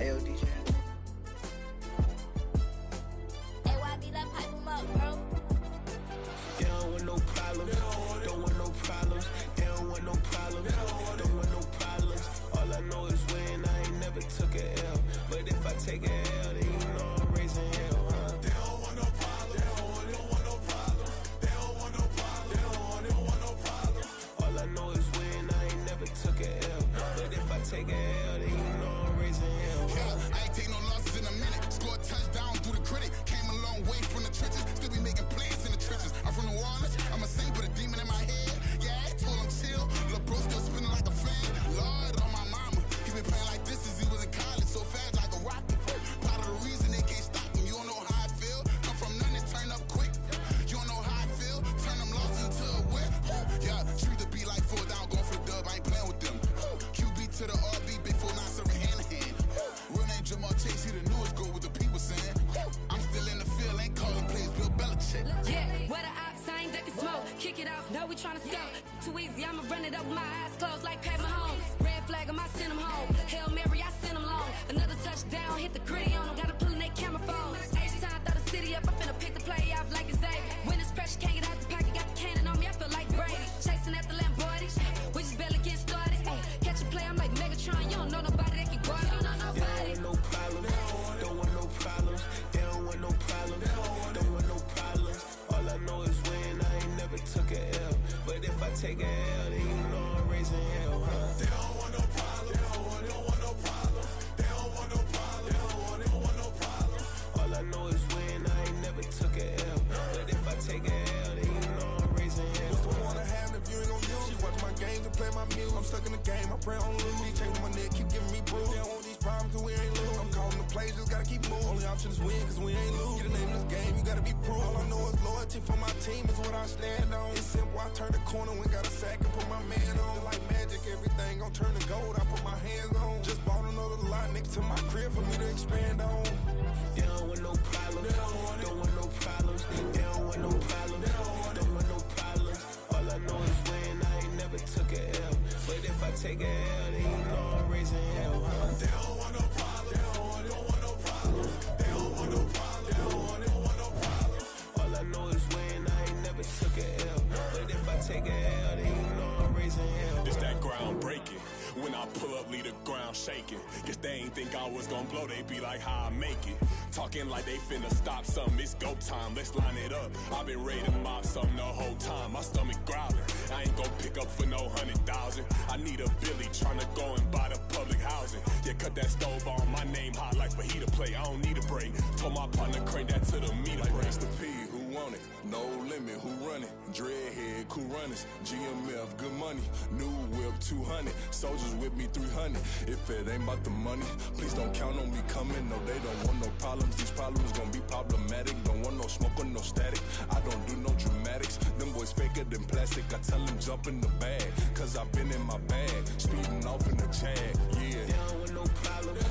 Ayo, DJ. AYB, like pipe him up, bro. They don't want no problems. Don't want no problems. They don't want no problems. Don't want no problems. All I know is when I ain't never took a L. But if I take a L, then you know I'm raising hell, huh? They don't want no problems. They don't want no problems. They don't want no problems. They don't want no problems. All I know is when I ain't never took a L. But if I take a L, then you know I'm raising hell, huh? Yeah, I ain't take no losses in a minute. Scored a touchdown through the critic. Came a long way from the trenches. Still be making plays in the trenches. I'm from New Orleans. I'm a saint with a demon in my head. Yeah, I told him chill. Lil' bro still spinning like a fan. Lord on my mama. He been playing like this since he was in college. So fast like a rocket. Part of the reason they can't stop him. You don't know how I feel. Come from nothing, turn up quick. You don't know how I feel. Turn them losses into a whip. Yeah, treat the beat like 4 down. Going for the dub. I ain't playing with them. QB to the RB. Big 4-9 serving hand to hand. Real name Jamal Chase. He the newest goal with the people saying. I'm still in the field. Ain't calling plays. Bill Belichick. Yeah, where the ops, I ain't ducking smoke. Kick it off, know we tryna scope. Too easy, I'ma run it up with my eyes closed like Pat Mahomes. Red flag, I might send him home. Hail Mary, I send him long. Another touchdown, hit the gritty on him. Gotta pull in their camera phones. H-time, throw the city up. I'm finna pick the play off like it's Xavier. When this pressure can't get out the pocket, got the cannon on me, I feel like Brady. Chasing at the Lamborghini, we just barely get started. Ay, catch a play, I'm like Megatron. You don't know nobody that can guard it. You don't know nobody. They don't want no problems. Don't want no problems. They don't want no problems. Don't want no problems. All I know is when I ain't never took a L. But if I take a L, then you know I'm raising hell, huh? They don't want no problems. They don't want no problems. They don't want no problems. They don't want no problems. All I know is when I ain't never took a L. But if I take a L, then you know I'm raising hell. What's the point of having if you ain't gon' use? She watch my games and play my music. I'm stuck in the game, I pray on lose. These chains on my neck keep giving me bruise. They don't want these problems cause we ain't lose. I'm calling the plays, just gotta keep moving. Only option is win cause we ain't lose. Get a name in this game, you gotta be proof. All I know is loyalty for my team is what I stand on. It's simple, I turn the corner when got a sack and put my man on. Like magic, everything gon' turn to gold, I put my hands on. Just bought another lot next to my crib for me to expand on. They don't want no problems. Don't want no problems. They don't want no problems. Don't want no problems. All I know is when I ain't never took a L. But if I take a L, then you know I'm raising hell, huh? They don't want no problems. They don't want no problems. They don't want no problems. They don't want no problems. All I know is when I ain't never took a L. But if I take a L, then you know I'm raising hell. It's that ground breaking. When I pull up, leave the ground shaking. Guess they ain't think I was gon' blow, they be like, how I make it. Talking like they finna stop something, it's go time, let's line it up. I've been ready to mob something the whole time, my stomach growling. I ain't gon' pick up for no 100,000. I need a Billy tryna go and buy the public housing. Yeah, cut that stove on, my name hot like fajita plate. I don't need a break. Told my partner crank that to the meter Like break. Mr. P, who want it? No limit, who run it? Dreadhead, cool runners. GMF, good money. New whip, 200. Soldiers with me, 300. If it ain't about the money, please don't count on me coming. No, they don't want no problems. These problems gon' be problematic. Don't want no smoke or no static. I don't do no dramatics. Them boys faker than plastic. I tell them jump in the bag, cause I've been in my bag. Speeding off in the Jag, yeah. They don't want no problems.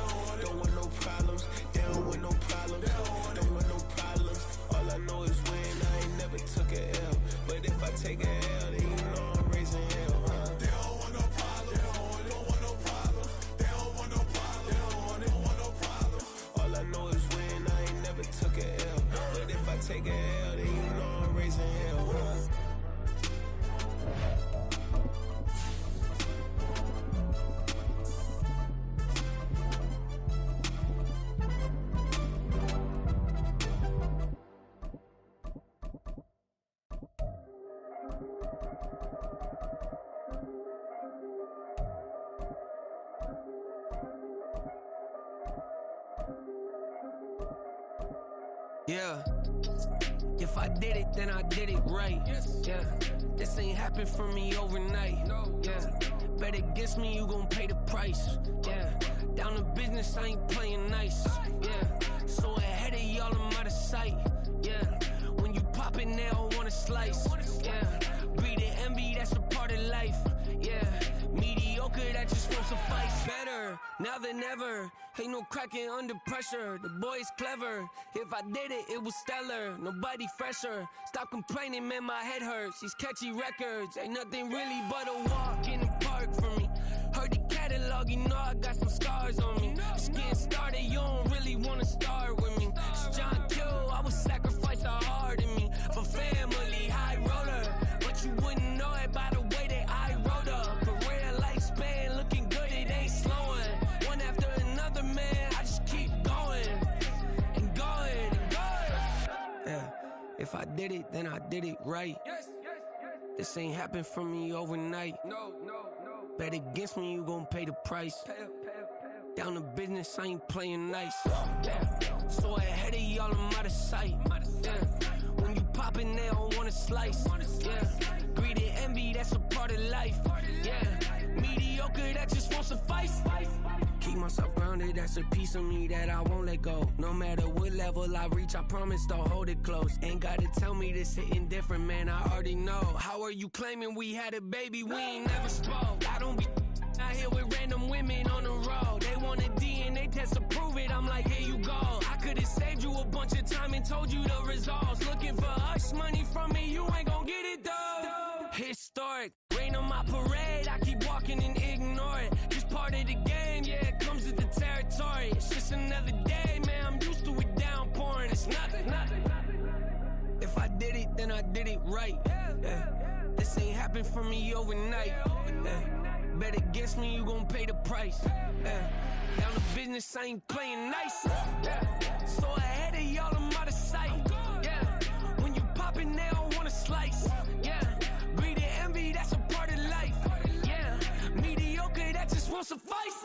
Don't want no problems. They don't want no problems. Don't want no problems. All I know is when I ain't never took a L. But if I take a L, then you know I'm raising hell, huh? They don't want no problems. They don't want no problems. They don't want no problems. They don't want no problems. All I know is when I ain't never took a L. But if I take a L, then you know I'm raising hell, huh? Yeah, if I did it, then I did it right. Yeah, this ain't happened for me overnight. Yeah, bet against me, you gon' pay the price. Yeah, down to business, I ain't playing nice. Yeah, so ahead of y'all, I'm out of sight. Yeah, when you poppin', they don't wanna slice. Yeah, breed and envy, that's a part of life. Yeah, mediocre, that just won't suffice. Better now than ever. Ain't no cracking under pressure. The boy's clever. If I did it, it was stellar. Nobody fresher. Stop complaining, man, my head hurts. These catchy records ain't nothing really but a walk in the park for me. Heard the catalog, you know I got some scars on me. Just getting started. If I did it, then I did it right. This ain't happened for me overnight. Bet against me, you gon' pay the price. Down to business, I ain't playing nice. So ahead of y'all, I'm out of sight. When you poppin', they don't wanna slice. Greed and envy, that's a part of life. Mediocre, that just won't suffice. Keep myself grounded, that's a piece of me that I won't let go. No matter what level I reach, I promise to hold it close. Ain't gotta tell me this hitting different, man, I already know. How are you claiming we had a baby, we ain't never spoke? I don't be out here with random women on the road. They want a DNA test to prove it, I'm like, here you go. I could've saved you a bunch of time and told you the results. Looking for hush money from me, you ain't gon' get it though. Historic, rain on my parade, I keep walking and ignore it. Just part of the game, yeah, it comes with the territory. It's just another day, man, I'm used to it downpouring. It's nothing. If I did it, then I did it right. This ain't happened for me overnight. Bet against me, you gon' pay the price. Down to business, I ain't playing nice. So ahead of y'all, I'm out of sight. When you poppin', they don't wanna slice. Greed and envy, that's a part of life. Mediocre, that just won't suffice.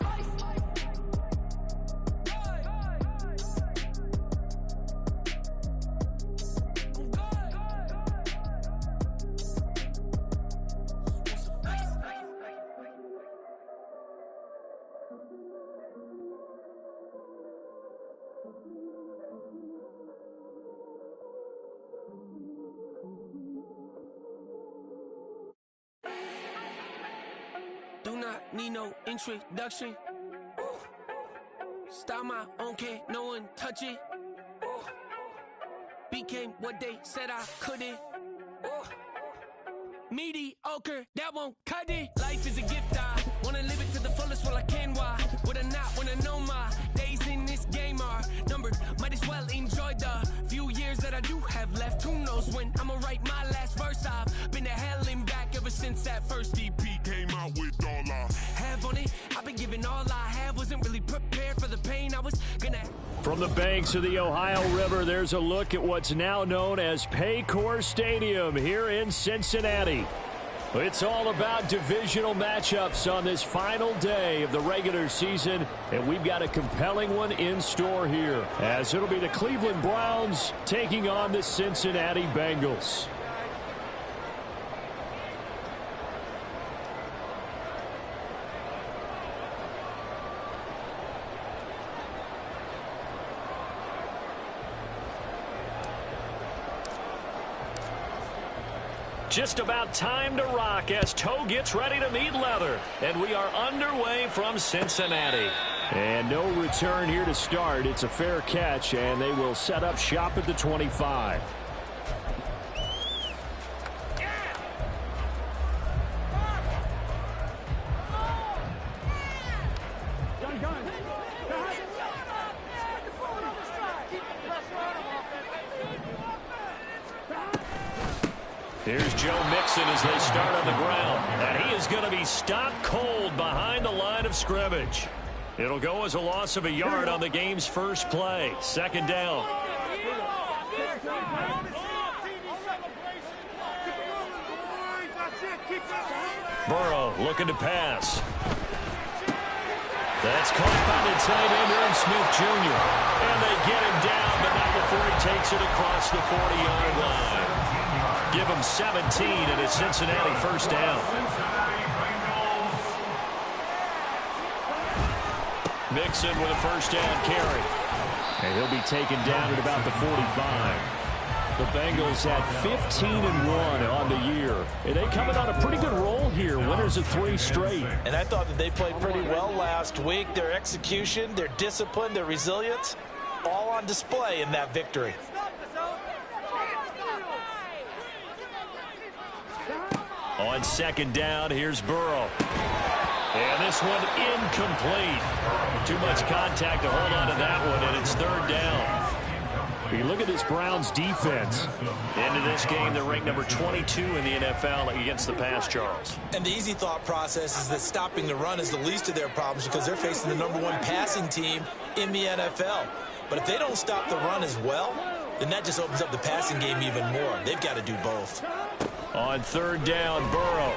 Do not need no introduction. Start my own, can't no one touch it. Became what they said I couldn't. Mediocre, that won't cut it. Life is a gift, I wanna live it to the fullest while I can. Why would I not wanna know my days in this game are numbered? Might as well enjoy the few years that I do have left. Who knows when I'ma write my last verse? I've been to hell and back ever since that first EP came out with all I have on it. I've been giving all I have, wasn't really prepared for the pain I was gonna. From the banks of the Ohio River, there's a look at what's now known as Paycor Stadium here in Cincinnati. It's all about divisional matchups on this final day of the regular season, and we've got a compelling one in store here, as it'll be the Cleveland Browns taking on the Cincinnati Bengals. Just about time to rock as toe gets ready to meet leather. And we are underway from Cincinnati. And no return here to start. It's a fair catch, and they will set up shop at the 25. Here's Joe Mixon as they start on the ground. And he is going to be stopped cold behind the line of scrimmage. It'll go as a loss of a yard on the game's first play. Second down. Burrow looking to pass. That's caught by the tight end, Aaron Smith Jr. And they get him down, but not before he takes it across the 40-yard line. Give him 17 and a Cincinnati first down. Mixon with a first down carry. And he'll be taken down at about the 45. The Bengals at 15-1 on the year. And they coming on a pretty good roll here. Winners of 3 straight. And I thought that they played pretty well last week. Their execution, their discipline, their resilience, all on display in that victory. On second down, here's Burrow. And this one incomplete. Too much contact to hold on to that one, and it's third down. You look at this Browns defense. Into this game, they're ranked number 22 in the NFL against the pass, Charles. And the easy thought process is that stopping the run is the least of their problems because they're facing the #1 passing team in the NFL. But if they don't stop the run as well, then that just opens up the passing game even more. They've got to do both. On third down, Burrow.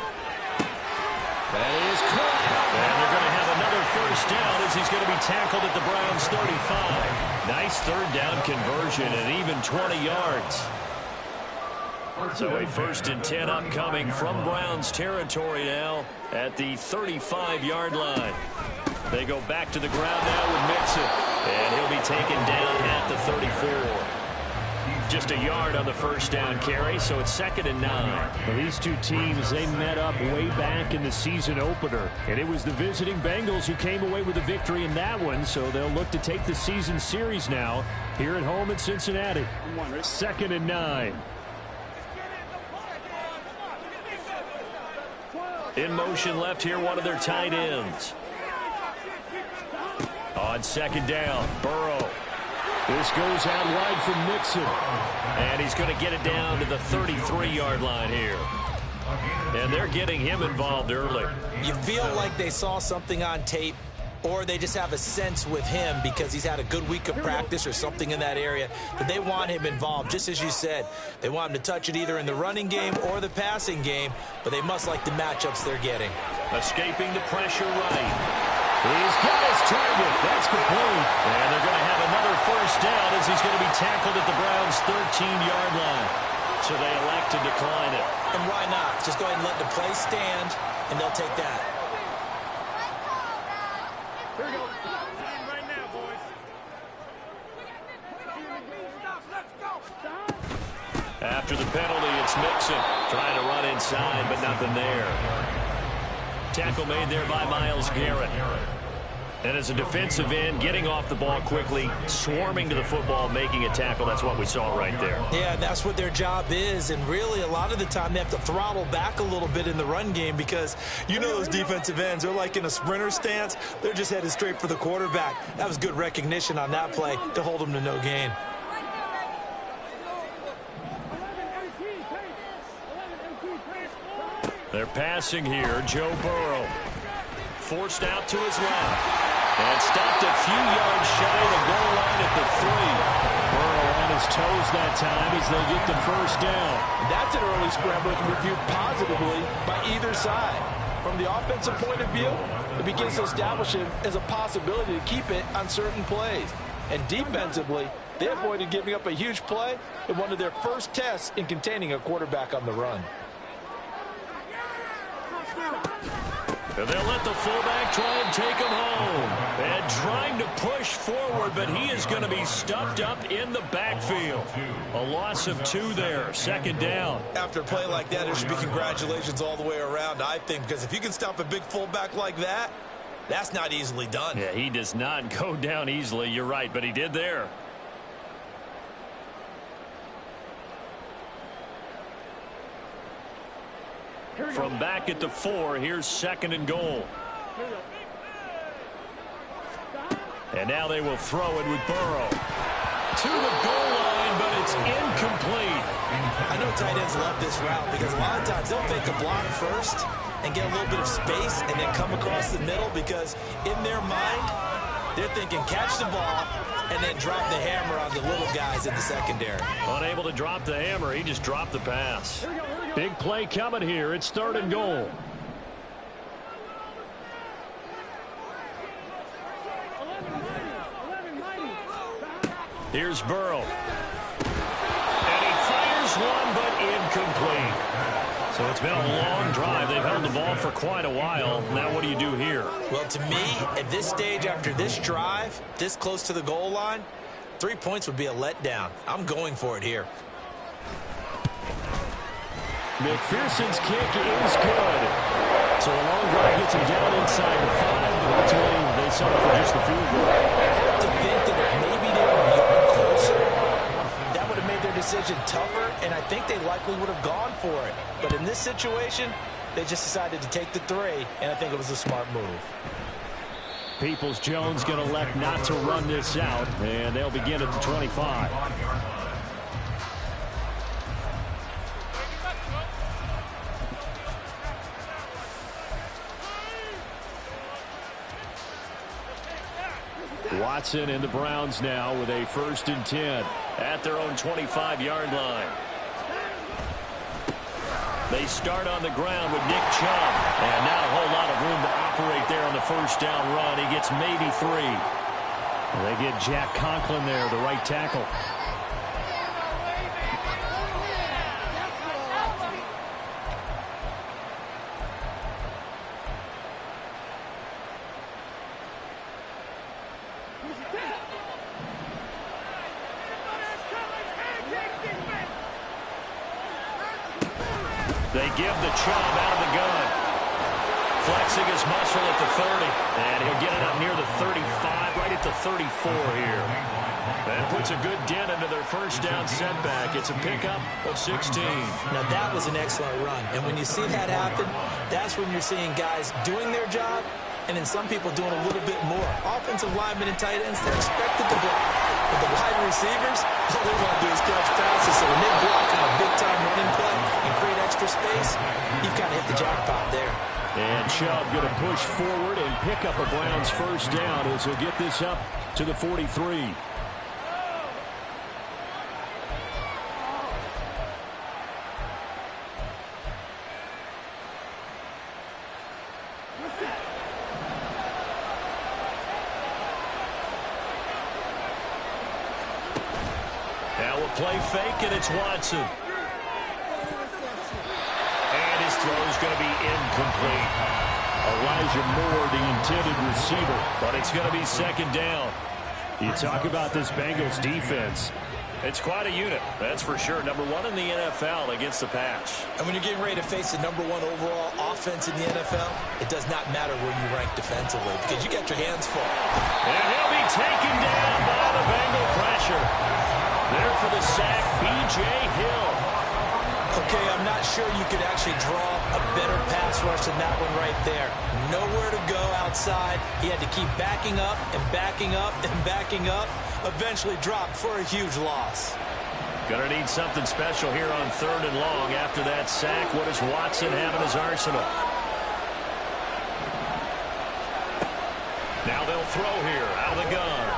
That is caught. And they're going to have another first down as he's going to be tackled at the Browns' 35. Nice third down conversion and even 20 yards. So a 1st and 10 upcoming from Browns territory now at the 35-yard line. They go back to the ground now with Mixon. And he'll be taken down at the 34. Just a yard on the first down carry, so it's 2nd and 9. Well, these two teams, they met up way back in the season opener. And it was the visiting Bengals who came away with a victory in that one, so they'll look to take the season series now here at home in Cincinnati. 2nd and 9. In motion left here, one of their tight ends. On 2nd down, Burrow. This goes out wide from Mixon. And he's going to get it down to the 33-yard line here. And they're getting him involved early. You feel like they saw something on tape, or they just have a sense with him because he's had a good week of practice or something in that area that they want him involved. Just as you said, they want him to touch it either in the running game or the passing game, but they must like the matchups they're getting. Escaping the pressure right. He's got his target. That's complete. And they're going to have another first down as he's going to be tackled at the Browns' 13-yard line. So they elect to decline it. And why not? Just go ahead and let the play stand, and they'll take that. Here we go. Right now, boys. Let's go. After the penalty, it's Mixon trying to run inside, but nothing there. Tackle made there by Myles Garrett. And as a defensive end, getting off the ball quickly, swarming to the football, making a tackle, that's what we saw right there. Yeah, that's what their job is. And really, a lot of the time, they have to throttle back a little bit in the run game because you know those defensive ends, they're like in a sprinter stance. They're just headed straight for the quarterback. That was good recognition on that play to hold them to no gain. They're passing here. Joe Burrow forced out to his left and stopped a few yards shy of the goal line at the 3. Burrow on his toes that time as they get the first down. That's an early scramble that can be viewed positively by either side. From the offensive point of view, it begins to establish it as a possibility to keep it on certain plays. And defensively, they avoided giving up a huge play in one of their first tests in containing a quarterback on the run. And they'll let the fullback try and take him home. And trying to push forward, but he is going to be stuffed up in the backfield. A loss of 2 there, 2nd down. After a play like that, there should be congratulations all the way around, I think, because if you can stop a big fullback like that, that's not easily done. Yeah, he does not go down easily. You're right, but he did there. From back at the 4, here's 2nd and goal. And now they will throw it with Burrow. To the goal line, but it's incomplete. I know tight ends love this route because a lot of times they'll fake a block first and get a little bit of space and then come across the middle because in their mind, they're thinking catch the ball and then drop the hammer on the little guys in the secondary. Unable to drop the hammer, he just dropped the pass. Big play coming here. It's 3rd and goal. Here's Burrow. And he fires one, but incomplete. So it's been a long drive. They've held the ball for quite a while. Now what do you do here? Well, to me, at this stage after this drive, this close to the goal line, 3 points would be a letdown. I'm going for it here. McPherson's kick is good. So a long drive gets him down inside the 5, but ultimately they settle for just the field goal. I have to think that if maybe they were a yard closer, that would have made their decision tougher, and I think they likely would have gone for it. But in this situation, they just decided to take the 3, and I think it was a smart move. Peoples-Jones going to elect not to run this out, and they'll begin at the 25. Watson and the Browns now with a 1st and 10. at their own 25-yard line. They start on the ground with Nick Chubb. And not a whole lot of room to operate there on the first down run. He gets maybe 3. They get Jack Conklin there, the right tackle. They give the Chubb out of the gun. Flexing his muscle at the 30. And he'll get it up near the 35, right at the 34 here. That puts a good dent into their first down setback. It's a pickup of 16. Now, that was an excellent run. And when you see that happen, that's when you're seeing guys doing their job and then some people doing a little bit more. Offensive linemen and tight ends, they're expected to block. But the wide receivers, all they want to do is catch passes. So when they block on a big-time running play and create extra space, you've kind of hit the jackpot there. And Chubb going to push forward and pick up a Browns first down as he'll get this up to the 43. Now we'll play fake, and it's Watson. And his throw is going to be incomplete. Elijah Moore, the intended receiver, but it's going to be second down. You talk about this Bengals defense. It's quite a unit, that's for sure. Number 1 in the NFL against the pass. And when you're getting ready to face the number 1 overall offense in the NFL, it does not matter where you rank defensively because you got your hands full. And he'll be taken down by the Bengal pressure. There for the sack, B.J. Hill. Okay, I'm not sure you could actually draw a better pass rush than that one right there. Nowhere to go outside. He had to keep backing up and backing up and backing up. Eventually dropped for a huge loss. Gonna need something special here on 3rd and long after that sack. What does Watson have in his arsenal? Now they'll throw here out of the gun.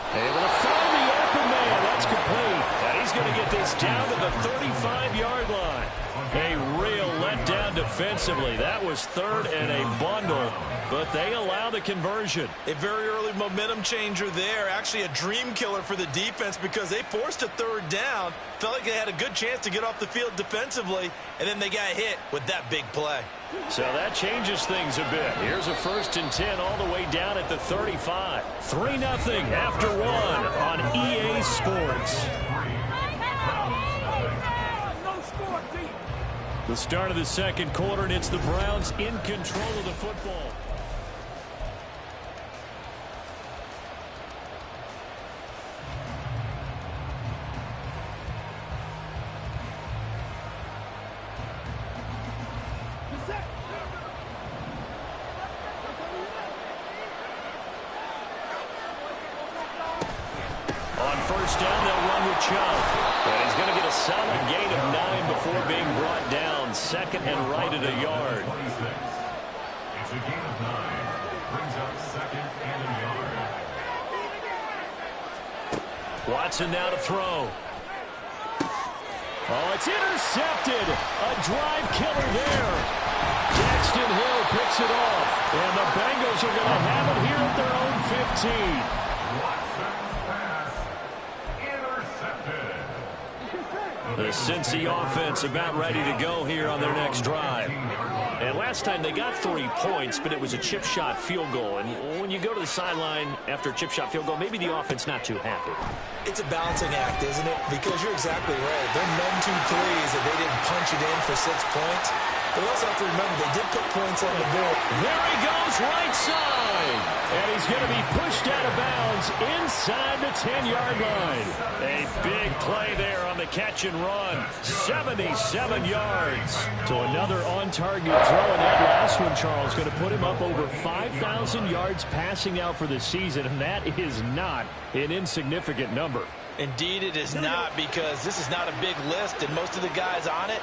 Able to find the open man. That's complete. And he's going to get this down to the 35-yard line. A real letdown defensively. That was 3rd and a bundle, but they allow the conversion. A very early momentum changer there. Actually a dream killer for the defense because they forced a 3rd down. Felt like they had a good chance to get off the field defensively, and then they got hit with that big play. So that changes things a bit. Here's a 1st and 10 all the way down at the 35. 3-0 after 1 on EA Sports. The start of the second quarter, and it's the Browns in control of the football. On first down, they'll run with Chubb. And he's going to get a solid gain of 9 before being brought down. 2nd and right at a yard. It's a gain of 9. Brings up 2nd and a yard. Watson now to throw. Oh, it's intercepted. A drive killer there. Daxton Hill picks it off. And the Bengals are going to have it here at their own 15. The Cincy offense about ready to go here on their next drive. And last time they got 3 points, but it was a chip shot field goal. And when you go to the sideline after a chip shot field goal, maybe the offense not too happy. It's a balancing act, isn't it? Because you're exactly right. They're none too pleased that they didn't punch it in for 6 points. But we also have to remember they did put points on the board. There he goes, right side. And he's going to be pushed out of bounds inside the 10-yard line. A big play there on the catch and run. 77 yards. So another on-target throw. And that last one, Charles, going to put him up over 5,000 yards passing out for the season. And that is not an insignificant number. Indeed it is not, because this is not a big list, and most of the guys on it,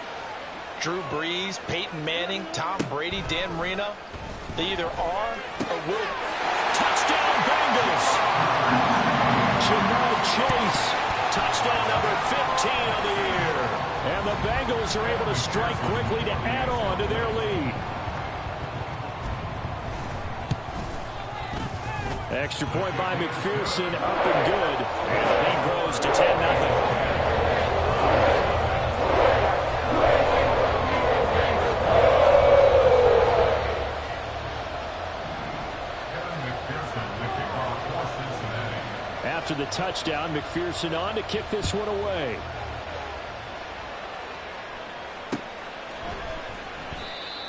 Drew Brees, Peyton Manning, Tom Brady, Dan Marino, they either are or will. Touchdown Bengals. Jamar Chase. Touchdown number 15 on the year. And the Bengals are able to strike quickly to add on to their lead. Extra point by McPherson, up and good. And the lead grows to 10-0. After the touchdown, McPherson on to kick this one away.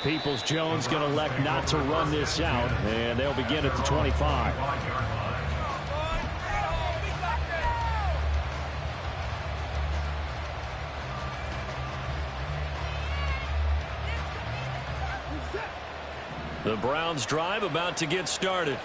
Peoples-Jones going to elect not to run this out, and they'll begin at the 25. The Browns drive about to get started.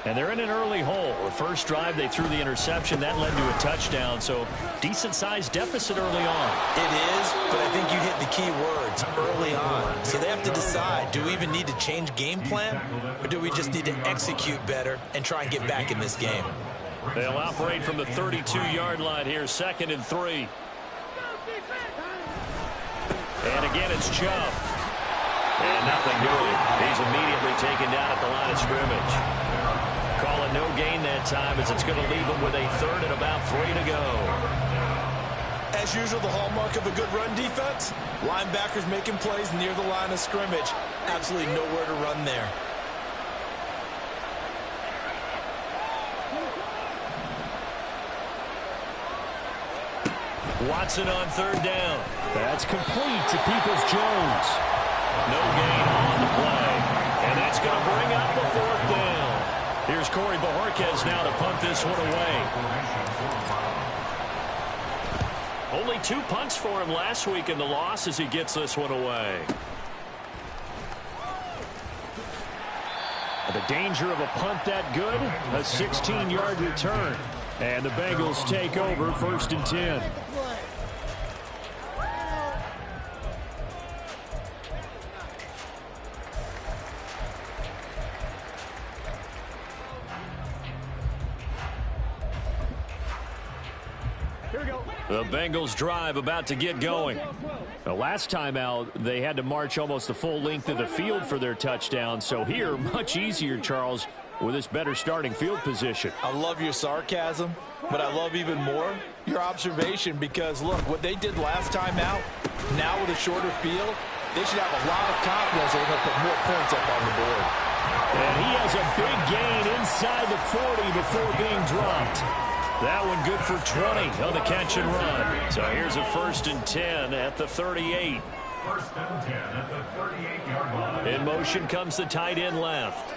And they're in an early hole. The first drive, they threw the interception. That led to a touchdown, so decent-sized deficit early on. It is, but I think you hit the key words, early on. So they have to decide, do we even need to change game plan, or do we just need to execute better and try and get back in this game? They'll operate from the 32-yard line here, 2nd and 3. And again, it's Chubb. And nothing doing. He's immediately taken down at the line of scrimmage. Call it no gain that time as it's going to leave him with a 3rd and about 3 to go. As usual, the hallmark of a good run defense, linebackers making plays near the line of scrimmage. Absolutely nowhere to run there. Watson on 3rd down. That's complete to Peoples-Jones. No gain on the play. And that's going to bring up the 4th down. Here's Corey Bojorquez now to punt this one away. Only 2 punts for him last week in the loss as he gets this one away. The danger of a punt that good, a 16-yard return. And the Bengals take over 1st and 10. The Bengals drive about to get going. The last time out, they had to march almost the full length of the field for their touchdown. So here, much easier, Charles, with this better starting field position. I love your sarcasm, but I love even more your observation because, look, what they did last time out, now with a shorter field, they should have a lot of confidence they're going to put more points up on the board. And he has a big gain inside the 40 before being dropped. That one good for 20 on the catch and run. So here's a 1st and 10 at the 38. 1st and 10 at the 38-yard line. In motion comes the tight end left.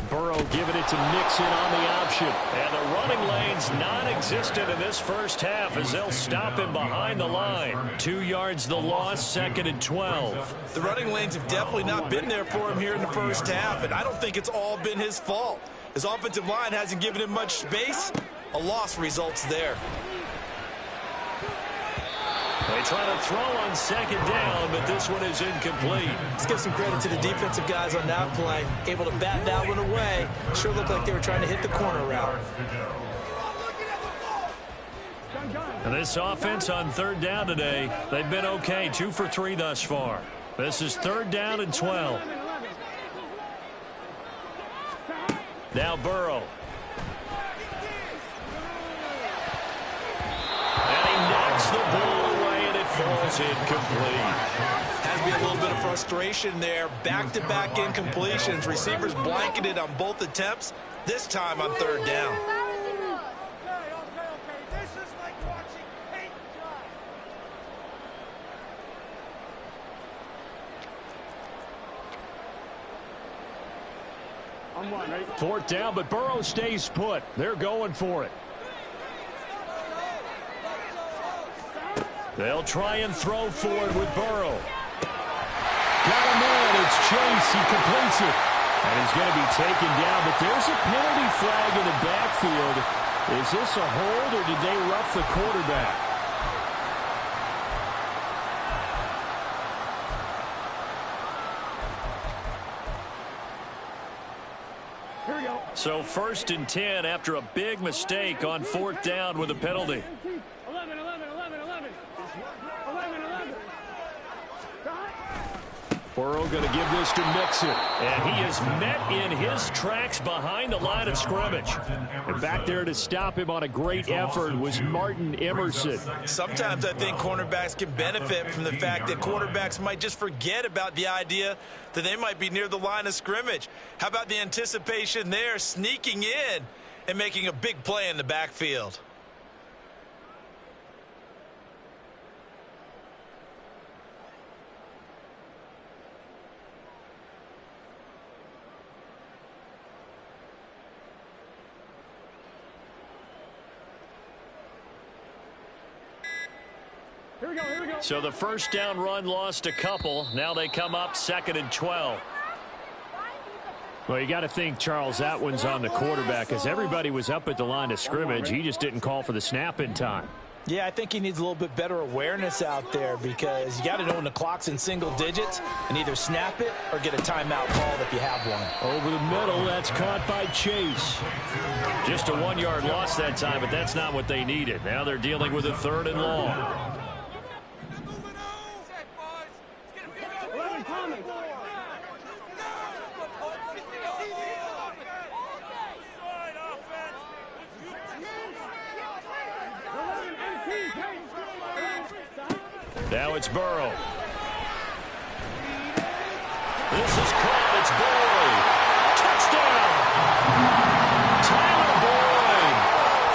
Burrow giving it to Mixon on the option. And the running lane's non-existent in this first half as they'll stop him behind the line. 2 yards the loss, 2nd and 12. The running lanes have definitely not been there for him here in the first half, and I don't think it's all been his fault. His offensive line hasn't given him much space. A loss results there. They try to throw on 2nd down, but this one is incomplete. Let's give some credit to the defensive guys on that play. Able to bat that one away. Sure looked like they were trying to hit the corner route. And this offense on 3rd down today, they've been okay. 2 for 3 thus far. This is 3rd down and 12. Now Burrow. And he knocks the ball away, and it falls incomplete. Has to be a little bit of frustration there. Back-to-back incompletions. Receivers blanketed on both attempts, this time on 3rd down. Right? 4th down, but Burrow stays put. They're going for it. They'll try and throw forward with Burrow. Got him in. It's Chase. He completes it. And he's going to be taken down, but there's a penalty flag in the backfield. Is this a hold, or did they rough the quarterback? So 1st and 10 after a big mistake on 4th down with a penalty. 11. Burrow going to give this to Mixon. And he is met in his tracks behind the line of scrimmage. And back there to stop him on a great effort was Martin Emerson. Sometimes I think cornerbacks can benefit from the fact that quarterbacks might just forget about the idea that they might be near the line of scrimmage. How about the anticipation there, sneaking in and making a big play in the backfield? So the 1st down run lost a couple. Now they come up 2nd and 12. Well, you got to think, Charles, that one's on the quarterback because everybody was up at the line of scrimmage. He just didn't call for the snap in time. Yeah, I think he needs a little bit better awareness out there because you got to know when the clock's in single digits and either snap it or get a timeout called if you have one. Over the middle, that's caught by Chase. Just a 1-yard loss that time, but that's not what they needed. Now they're dealing with a 3rd and long. Now it's Burrow. This is caught. It's Boyd. Touchdown! Tyler Boyd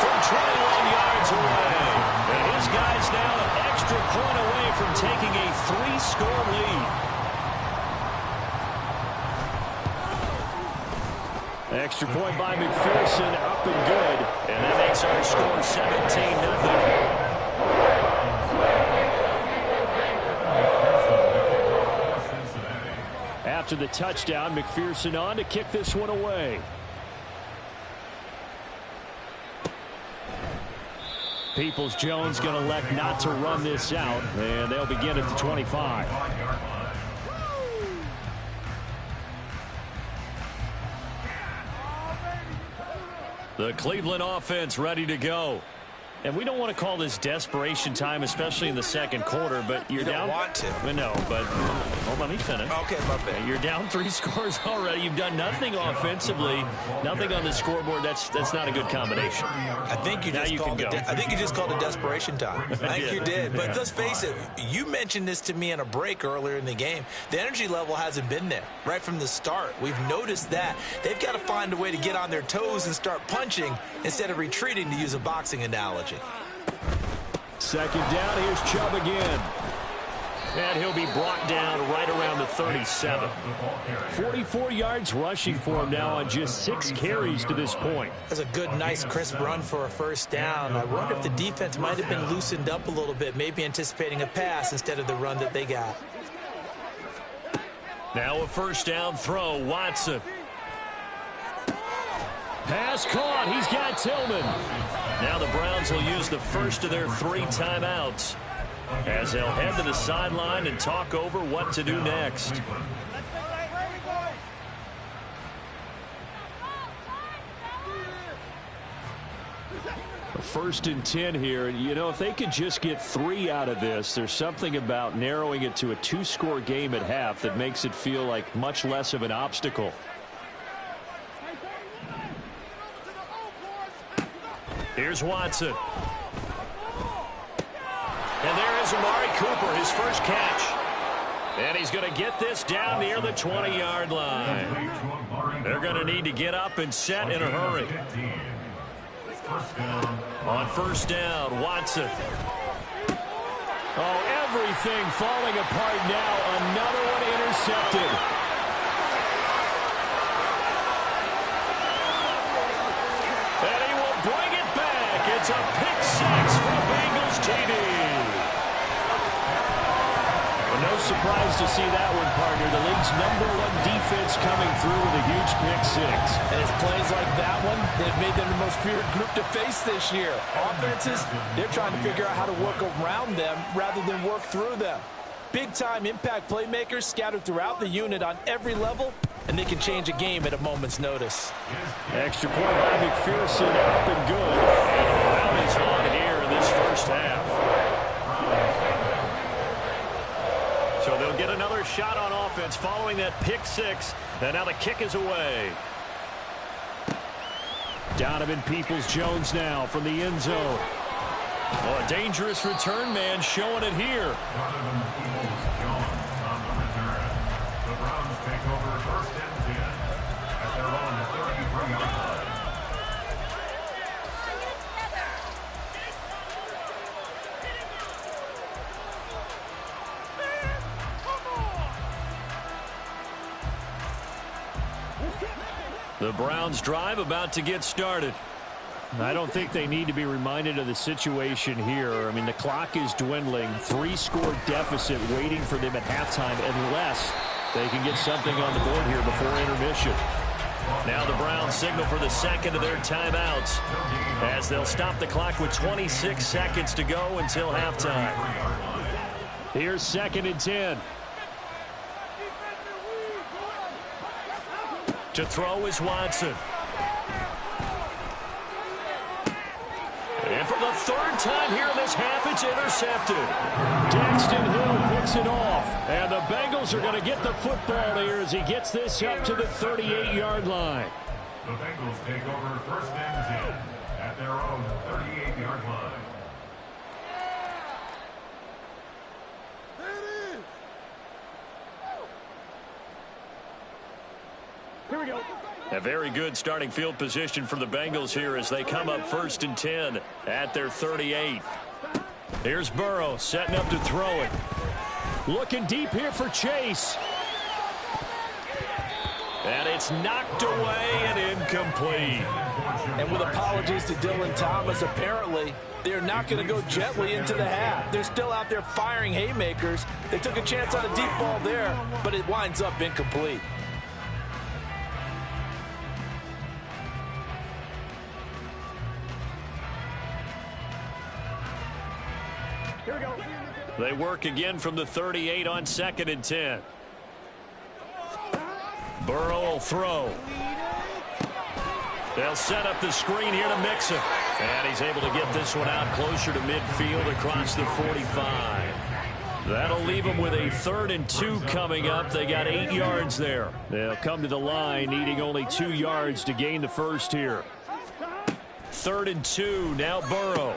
from 21 yards away. And his guy's now an extra point away from taking a 3-score lead. Extra point by McPherson, up and good. And that makes our score 17-0. After the touchdown, McPherson on to kick this one away. Peoples-Jones going to elect not to run this out, and they'll begin at the 25. The Cleveland offense ready to go. And we don't want to call this desperation time, especially in the 2nd quarter, but you're down. You don't want to. But no, but hold on, let me finish. Okay, my bad. You're down 3 scores already. You've done nothing offensively, nothing on the scoreboard. That's not a good combination. I think you just called it desperation time. I think you did. But let's face it, you mentioned this to me in a break earlier in the game. The energy level hasn't been there right from the start. We've noticed that. They've got to find a way to get on their toes and start punching instead of retreating, to use a boxing analogy. 2nd down, here's Chubb again. And he'll be brought down right around the 37. 44 yards rushing for him now on just 6 carries to this point. That's a good, nice, crisp run for a 1st down. I wonder if the defense might have been loosened up a little bit, maybe anticipating a pass instead of the run that they got. Now a 1st down throw, Watson. Pass caught, he's got Tillman. Now the Browns will use the 1st of their 3 timeouts as they'll head to the sideline and talk over what to do next. 1st and 10 here. You know, if they could just get 3 out of this, there's something about narrowing it to a 2-score game at half that makes it feel like much less of an obstacle. Here's Watson. And there is Amari Cooper, his first catch. And he's going to get this down near the 20-yard line. They're going to need to get up and set in a hurry. On 1st down, Watson. Oh, everything falling apart now. Another one intercepted. And he will bring it back. It's a pick 6 for Bengals TD. No surprise to see that one, partner. The league's #1 defense coming through with a huge pick 6. And it's plays like that one that have made them the most feared group to face this year. Offenses, they're trying to figure out how to work around them rather than work through them. Big-time impact playmakers scattered throughout the unit on every level, and they can change a game at a moment's notice. Extra point by McPherson, up and good. That is on here in this first half. So they'll get another shot on offense following that pick six, and now the kick is away. Donovan Peoples-Jones now from the end zone. Oh, a dangerous return man showing it here. Donovan Peoples-Jones on the return. The Browns take over first and 10 at their own 33-yard line. The Browns drive about to get started. I don't think they need to be reminded of the situation here. I mean, the clock is dwindling. 3-score deficit waiting for them at halftime unless they can get something on the board here before intermission. Now the Browns signal for the second of their timeouts as they'll stop the clock with 26 seconds to go until halftime. Here's 2nd and 10. To throw is Watson. And for the 3rd time here in this half, it's intercepted. Daxton Hill picks it off. And the Bengals are going to get the football here as he gets this up to the 38-yard line. The Bengals take over first and 10 at their own 38-yard line. Here we go. A very good starting field position for the Bengals here as they come up 1st and 10 at their 38. Here's Burrow setting up to throw it. Looking deep here for Chase. And it's knocked away and incomplete. And with apologies to Dylan Thomas, apparently they're not going to go gently into the half. They're still out there firing haymakers. They took a chance on a deep ball there, but it winds up incomplete. They work again from the 38 on 2nd and 10. Burrow will throw. They'll set up the screen here to Mixon. And he's able to get this one out closer to midfield across the 45. That'll leave them with a 3rd and 2 coming up. They got 8 yards there. They'll come to the line needing only 2 yards to gain the first here. 3rd and 2, now Burrow.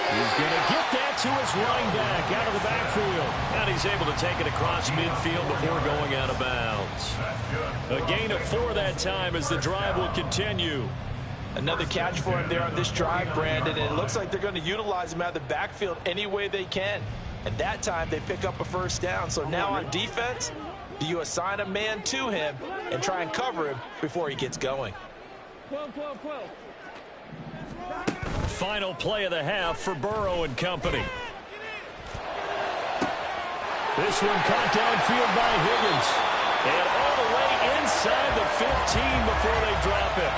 He's going to get that to his running back out of the backfield. And he's able to take it across midfield before going out of bounds. A gain of 4 that time as the drive will continue. Another catch for him there on this drive, Brandon, and it looks like they're going to utilize him out of the backfield any way they can. And that time they pick up a 1st down. So now on defense, do you assign a man to him and try and cover him before he gets going? Final play of the half for Burrow and company. This one caught downfield by Higgins. And all the way inside the 15 before they drop it.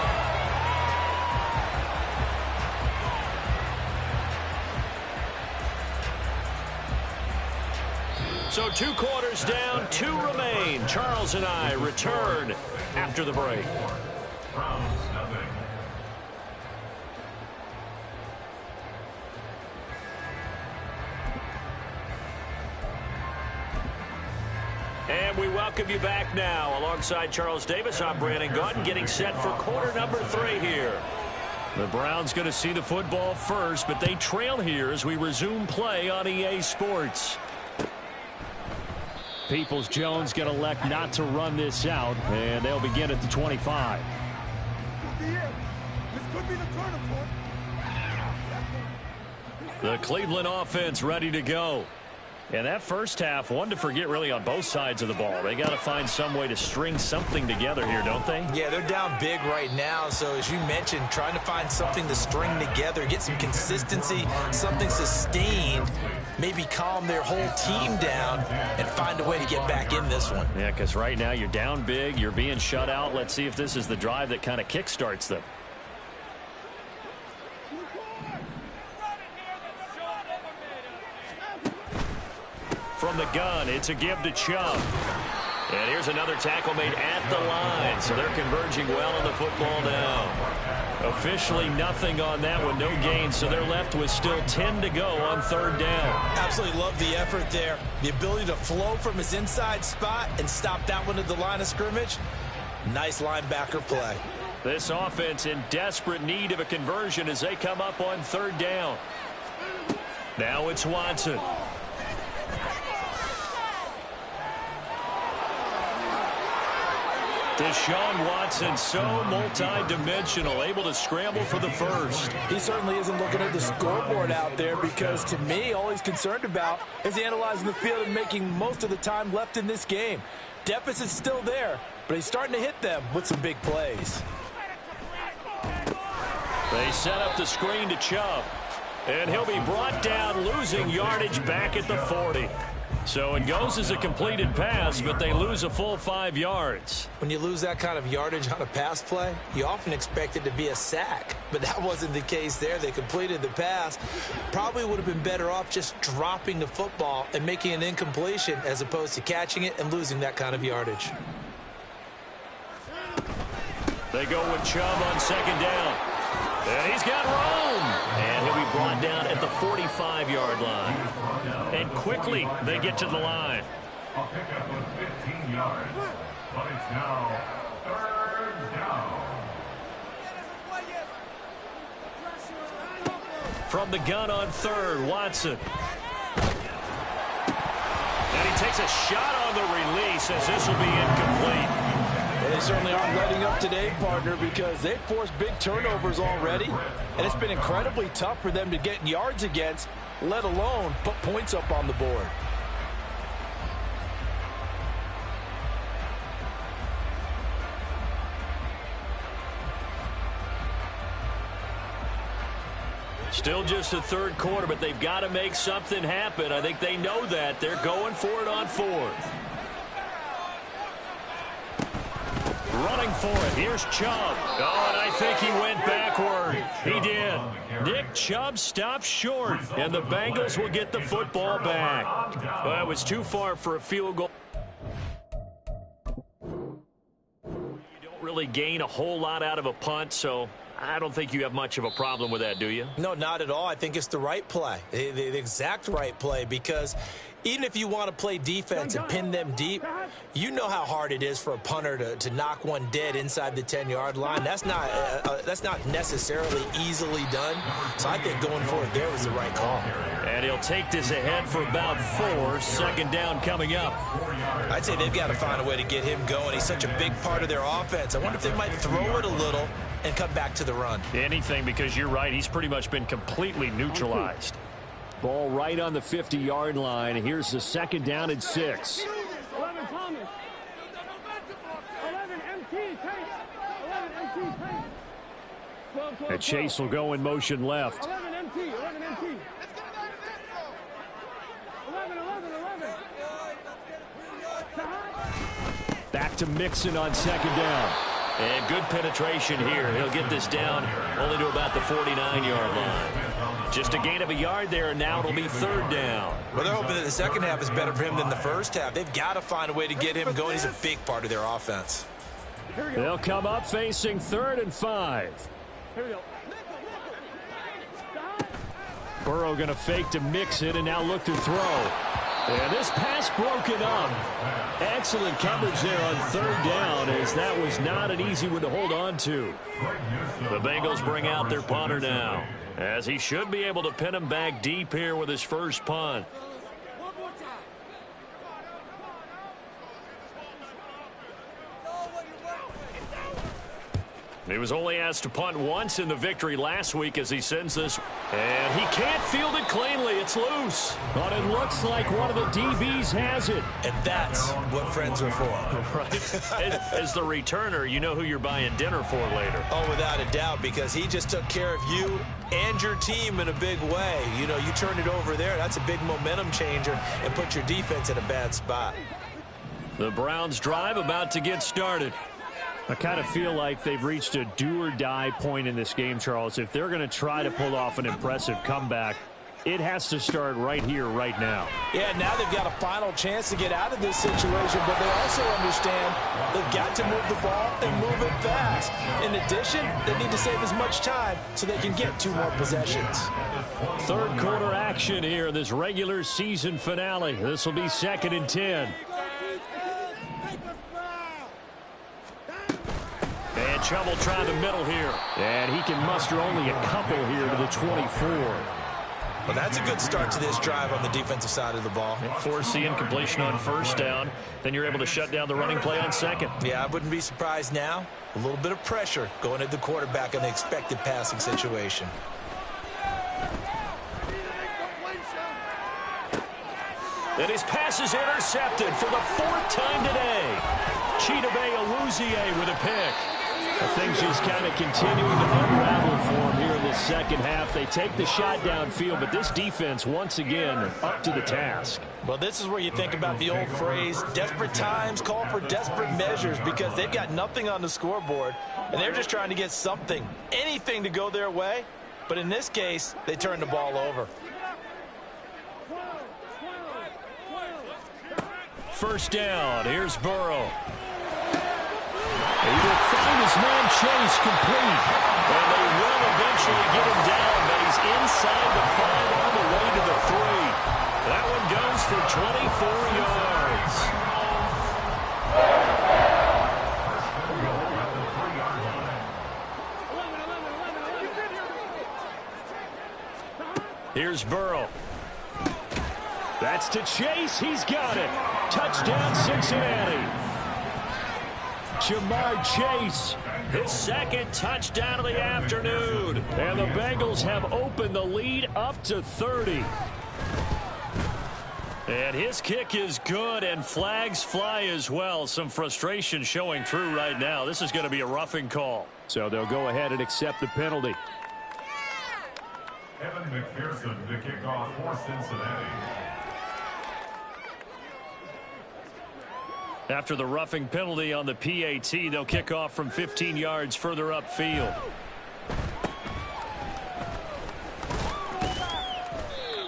So 2 quarters down, 2 remain. Charles and I return after the break. Browns, nothing. And we welcome you back now. Alongside Charles Davis, I'm Brandon Gaudin, getting set for quarter number 3 here. The Browns going to see the football first, but they trail here as we resume play on EA Sports. Peoples-Jones going to elect not to run this out, and they'll begin at the 25. The Cleveland offense ready to go. And that first half, one to forget really on both sides of the ball. They got to find some way to string something together here, don't they? Yeah, they're down big right now. So as you mentioned, trying to find something to string together, get some consistency, something sustained, maybe calm their whole team down and find a way to get back in this one. Yeah, because right now you're down big, you're being shut out. Let's see if this is the drive that kind of kickstarts them. From the gun, it's a give to Chubb. And here's another tackle made at the line, so they're converging well on the football now. Officially nothing on that one, no gain, so they're left with still 10 to go on third down. Absolutely love the effort there. The ability to flow from his inside spot and stop that one at the line of scrimmage. Nice linebacker play. This offense in desperate need of a conversion as they come up on third down. Now it's Watson. Deshaun Watson, so multi-dimensional, able to scramble for the first. He certainly isn't looking at the scoreboard out there because, to me, all he's concerned about is analyzing the field and making most of the time left in this game. Deficit's still there, but he's starting to hit them with some big plays. They set up the screen to Chubb, and he'll be brought down, losing yardage back at the 40. So it goes as a completed pass, but they lose a full 5 yards. When you lose that kind of yardage on a pass play, you often expect it to be a sack. But that wasn't the case there. They completed the pass. Probably would have been better off just dropping the football and making an incompletion as opposed to catching it and losing that kind of yardage. They go with Chubb on second down. And he's got room. And he'll be brought down at the 45-yard line. And quickly they get to the line. A pickup of 15 yards. But it's now third down. From the gun on third, Watson. And he takes a shot on the release as this will be incomplete. Well, they certainly aren't letting up today, partner, because they've forced big turnovers already, and it's been incredibly tough for them to get yards against, let alone put points up on the board. Still just the third quarter, but they've got to make something happen. I think they know that. They're going for it on fourth. Running for it. Here's Chubb. Oh, and I think he went backward. He did. Nick Chubb stopped short, and the Bengals will get the football back. Well, it was too far for a field goal. You don't really gain a whole lot out of a punt, so I don't think you have much of a problem with that, do you? No, not at all. I think it's the right play, the exact right play, because even if you want to play defense and pin them deep, you know how hard it is for a punter to knock one dead inside the 10-yard line. That's not necessarily easily done. So I think going for it there was the right call. And he'll take this ahead for about 4. Second down coming up. I'd say they've got to find a way to get him going. He's such a big part of their offense. I wonder if they might throw it a little and come back to the run. Anything, because you're right. He's pretty much been completely neutralized. Ball right on the 50-yard line. Here's the second down and 6. 11 Thomas. 11 MT. 11 MT. And Chase will go in motion left. 11 MT. 11 MT. 11. Back to Mixon on second down. And good penetration here. He'll get this down only to about the 49-yard line. Just a gain of a yard there, and now it'll be third down. Well, they're hoping that the second half is better for him than the first half. They've got to find a way to get him going. He's a big part of their offense. They'll come up facing 3rd and 5. Here we go. Burrow going to fake to Mixon and now look to throw. And this pass broken up. Excellent coverage there on third down, as that was not an easy one to hold on to. The Bengals bring out their punter now, as he should be able to pin him back deep here with his first punt. He was only asked to punt once in the victory last week as he sends this. And he can't field it cleanly. It's loose. But it looks like one of the DBs has it. And that's what friends are for. Right. As the returner, you know who you're buying dinner for later. Oh, without a doubt, because he just took care of you and your team in a big way. You know, you turn it over there. That's a big momentum changer and put your defense in a bad spot. The Browns drive about to get started. I kind of feel like they've reached a do-or-die point in this game, Charles. If they're going to try to pull off an impressive comeback, It has to start right here, right now. Yeah, now they've got a final chance to get out of this situation, but they also understand they've got to move the ball and move it fast. In addition, they need to save as much time so they can get 2 more possessions. Third quarter action here in this regular season finale. This will be 2nd and 10. And trouble trying the middle here. And he can muster only a couple here to the 24. Well, that's a good start to this drive on the defensive side of the ball. Force the incompletion on first down. Then you're able to shut down the running play on second. Yeah, I wouldn't be surprised now. A little bit of pressure going at the quarterback in the expected passing situation. And his pass is intercepted for the 4th time today. Chidobe Awuzie with a pick. Things just kind of continuing to unravel for him here in the second half. They take the shot downfield, but this defense, once again, up to the task. Well, this is where you think about the old phrase, desperate times call for desperate measures, because they've got nothing on the scoreboard, and they're just trying to get something, anything to go their way. But in this case, they turn the ball over. First down, here's Burrow. He will find his man Chase complete. And they will eventually get him down, but he's inside the 5 on the way to the 3. That one goes for 24 yards. Here's Burrow. That's to Chase. He's got it. Touchdown, Cincinnati. Jamar Chase, his 2nd touchdown of the afternoon. And the Bengals have opened the lead up to 30. And his kick is good, and flags fly as well. Some frustration showing through right now. This is going to be a roughing call. So they'll go ahead and accept the penalty. Evan McPherson, the kickoff for Cincinnati. After the roughing penalty on the PAT, they'll kick off from 15 yards further upfield.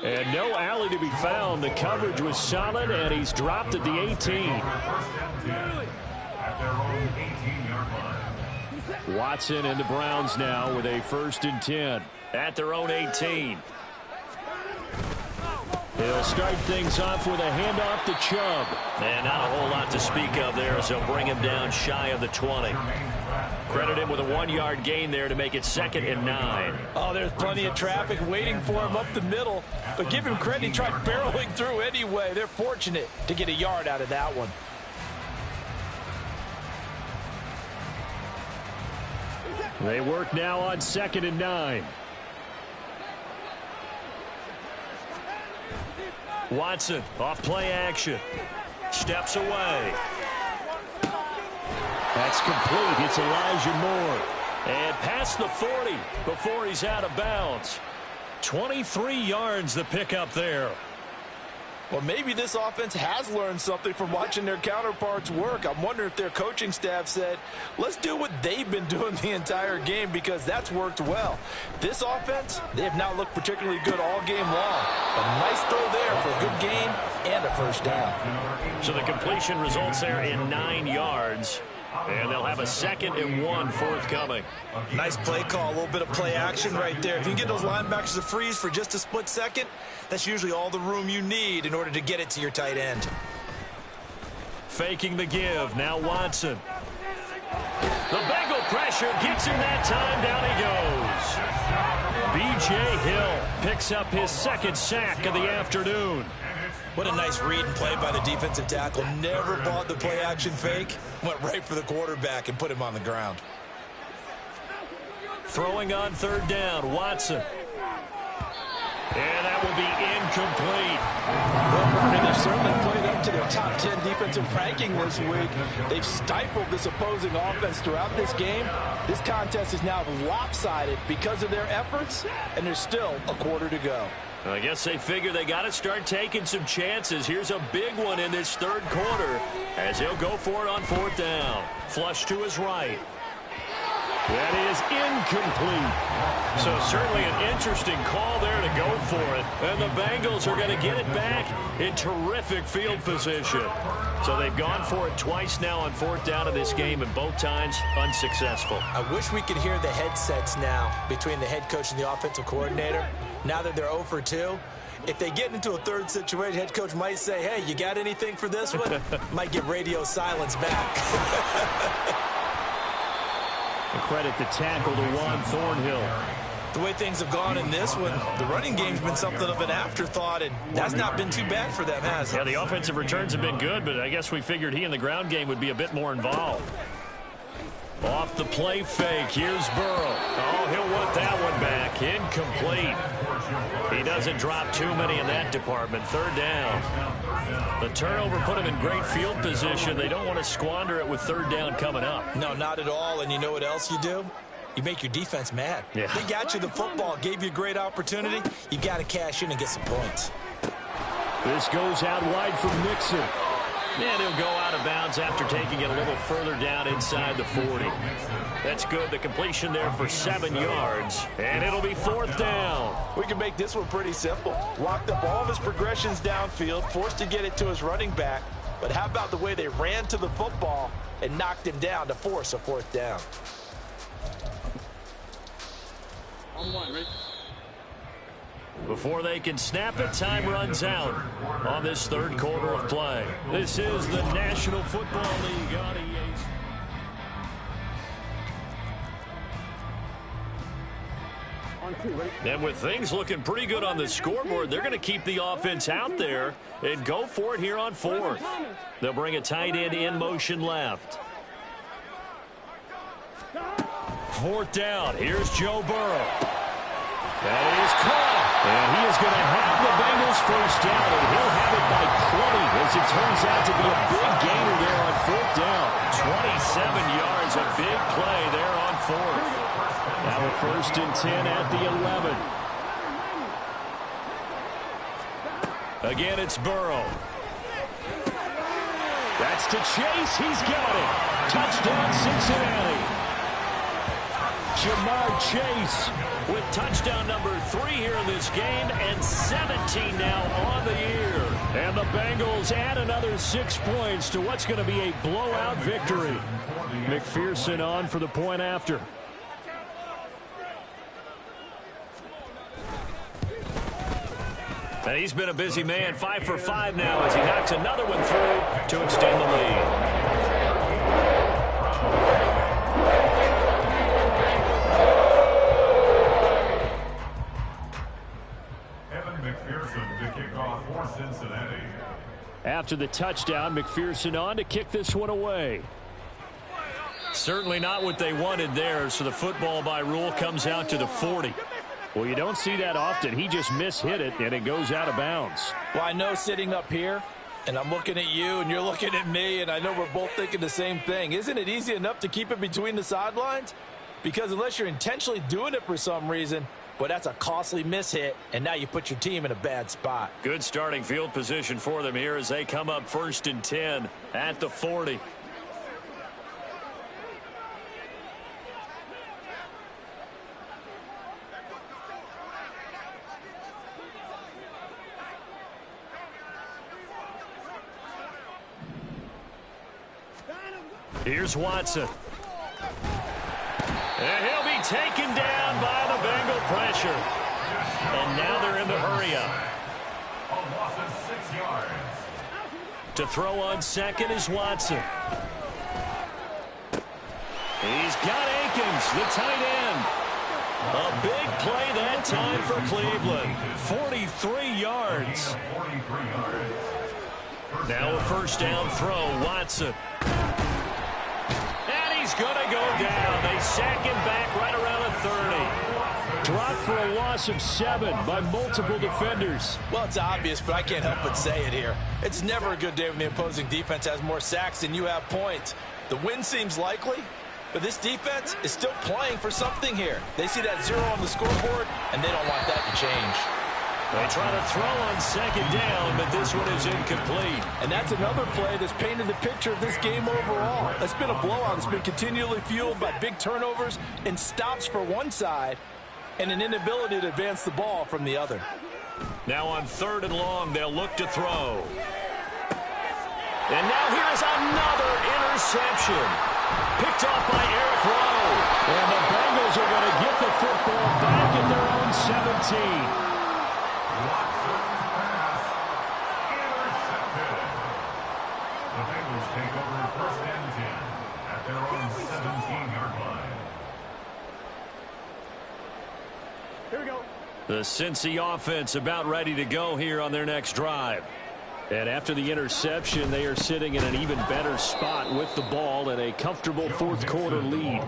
And no alley to be found. The coverage was solid, and he's dropped at the 18. At their own 18-yard line. Watson and the Browns now with a 1st and 10 at their own 18. He'll start things off with a handoff to Chubb. And not a whole lot to speak of there, as they'll bring him down shy of the 20. Credit him with a 1-yard gain there to make it 2nd and 9. Oh, there's plenty of traffic waiting for him up the middle. But give him credit, he tried barreling through anyway. They're fortunate to get a yard out of that one. They work now on 2nd and 9. Watson off play action. Steps away. That's complete. It's Elijah Moore. And past the 40 before he's out of bounds. 23 yards the pickup there. Well, maybe this offense has learned something from watching their counterparts work. I'm wondering if their coaching staff said, let's do what they've been doing the entire game, because that's worked well. This offense, they have not looked particularly good all game long. A nice throw there for a good gain and a 1st down. So the completion results there in 9 yards. And they'll have a 2nd and 1 forthcoming. Nice play call, a little bit of play action right there. If you can get those linebackers to freeze for just a split second, that's usually all the room you need in order to get it to your tight end. Faking the give, now Watson. The Bengal pressure gets him that time, down he goes. B.J. Hill picks up his 2nd sack of the afternoon. What a nice read and play by the defensive tackle. Never bought the play action fake. Went right for the quarterback and put him on the ground. Throwing on 3rd down, Watson. And that will be incomplete. And they've certainly played up to their top 10 defensive ranking this week. They've stifled this opposing offense throughout this game. This contest is now lopsided because of their efforts, and there's still a quarter to go. I guess they figure they got to start taking some chances. Here's a big one in this 3rd quarter as he'll go for it on 4th down. Flush to his right. That is incomplete. So certainly an interesting call there to go for it. And the Bengals are going to get it back in terrific field position. So they've gone for it twice now on 4th down in this game, and both times unsuccessful. I wish we could hear the headsets now between the head coach and the offensive coordinator. Now that they're 0 for 2, if they get into a third situation, head coach might say, hey, you got anything for this one? Might get radio silence back. And credit the tackle to Juan Thornhill. The way things have gone in this one, the running game's been something of an afterthought, and that's not been too bad for them, has it? Yeah, the offensive returns have been good, but I guess we figured he in the ground game would be a bit more involved. Off the play fake, here's Burrow. Oh, he'll want that one back. Incomplete. He doesn't drop too many in that department. 3rd down. The turnover put him in great field position. They don't want to squander it with 3rd down coming up. No, not at all. And you know what else you do? You make your defense mad. Yeah. They got you the football, gave you a great opportunity. You got to cash in and get some points. This goes out wide for Mixon. And he'll go out of bounds after taking it a little further down inside the 40. That's good. The completion there for 7 yards. And it'll be 4th down. We can make this one pretty simple. Locked up all of his progressions downfield, forced to get it to his running back. But how about the way they ran to the football and knocked him down to force a 4th down? On 1, Rick. Before they can snap it, time runs out on this 3rd quarter of play. This is the National Football League on EA. And with things looking pretty good on the scoreboard, they're going to keep the offense out there and go for it here on 4th. They'll bring a tight end in motion left. 4th down. Here's Joe Burrow. That is caught. And he is going to have the Bengals 1st down, and he'll have it by 20 as it turns out to be a big gainer there on 4th down. 27 yards, a big play there on 4th. Now a 1st and 10 at the 11. Again, it's Burrow. That's to Chase. He's got it. Touchdown, Cincinnati. Jamar Chase with touchdown number 3 here in this game, and 17 now on the year. And the Bengals add another 6 points to what's going to be a blowout victory. McPherson on for the point after. And he's been a busy man, 5 for 5 now as he knocks another one through to extend the lead. McPherson to kick off for Cincinnati. After the touchdown, McPherson on to kick this one away. Certainly not what they wanted there, so the football by rule comes out to the 40. Well, you don't see that often. He just mishit it, and it goes out of bounds. Well, I know sitting up here, and I'm looking at you, and you're looking at me, and I know we're both thinking the same thing. Isn't it easy enough to keep it between the sidelines? Because unless you're intentionally doing it for some reason, well, that's a costly mishit, and now you put your team in a bad spot. Good starting field position for them here as they come up 1st and 10 at the 40. Here's Watson. And he'll be taken down by the Bengal pressure. And now they're in the hurry up. A loss of 6 yards. To throw on 2nd is Watson. He's got Akins, the tight end. A big play that time for Cleveland. 43 yards. Now a 1st down throw, Watson. He's going to go down. They sack him back right around the 30. Dropped for a loss of 7 by multiple defenders. Well, it's obvious, but I can't help but say it here. It's never a good day when the opposing defense has more sacks than you have points. The win seems likely, but this defense is still playing for something here. They see that 0 on the scoreboard, and they don't want that to change. They try to throw on second down, but this one is incomplete. And that's another play that's painted the picture of this game overall. It's been a blowout. It's been continually fueled by big turnovers and stops for one side and an inability to advance the ball from the other. Now on 3rd and long, they'll look to throw. And now here's another interception. Picked off by Eric Rowe. And the Bengals are going to get the football back at their own 17. Watson's pass intercepted. The Bengals take over 1st and 10 at their own 17-yard line. Here we go. The Cincy offense about ready to go here on their next drive. And after the interception, they are sitting in an even better spot with the ball and a comfortable 4th quarter lead.